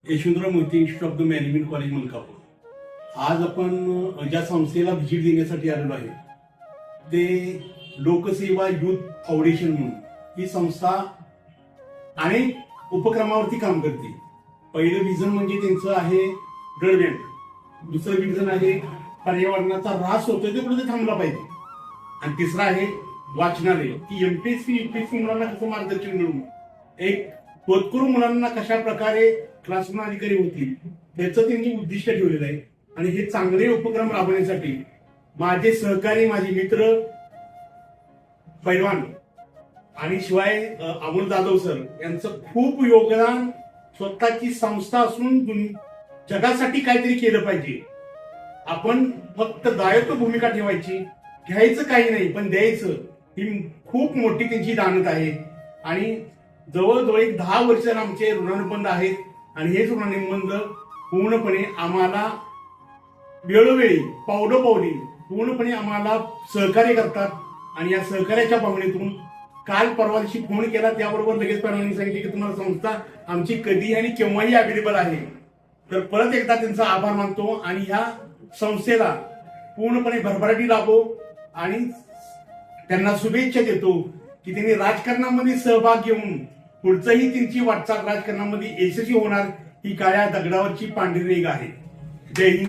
Yashwantrao Mohite institute of the management college Malkapur. आज आपण ज्या संस्थेला व्हिजिट देण्यासाठी आलेलो आहे ते लोकसेवा युथ फाउंडेशन म्हणून ही संस्था अनेक उपक्रमावरती काम करते. पहिलं विजन म्हणजे त्यांचं आहे ब्लड बँक, दुसरं विजन आहे पर्यावरणाचा ऱ्हास होतोय ते कुठे थांबला पाहिजे, आणि तिसरं आहे वाचनालय की एमपीएससी युपीएससी मुलांना कसं मार्गदर्शन मिळून एक पदकरू मुलांना कशा प्रकारे क्लासरूम अधिकारी होतील त्याचं त्यांनी उद्दिष्ट ठेवलेलं आहे. आणि हे चांगले उपक्रम राबवण्यासाठी माझे सहकारी, माझे मित्र पैलवान आणि शिवाय अमोल जाधव सर यांचं खूप योगदान. स्वतःची संस्था असून जगासाठी काहीतरी केलं पाहिजे. आपण फक्त दायित्व भूमिका ठेवायची, घ्यायचं काही नाही पण द्यायचं, ही खूप मोठी त्यांची दानत आहे. आणि जवळजवळ 10 वर्ष आमचे ऋणानुबंध आहेत आणि हेच ऋणानुबंध पूर्णपणे आम्हाला वेळोवेळी पावलोपावली पूर्णपणे आम्हाला सहकार्य करतात. आणि या सहकार्याच्या भावनेतून काल परवा दिवशी फोन केला त्याबरोबर लगेच परवानगी सांगितली की तुम्हाला संस्था आमची कधी आणि केव्हाही अवेलेबल आहे. तर परत एकदा त्यांचा आभार मानतो आणि ह्या संस्थेला पूर्णपणे भरभराटी लाभो आणि त्यांना शुभेच्छा देतो की त्यांनी राजकारणामध्ये सहभाग घेऊन पुढचंही त्यांची वाटचाल राजकारणामध्ये यशस्वी होणार ही काळ्या दगडावरची पांढरी रेघ आहे. जय हिंद.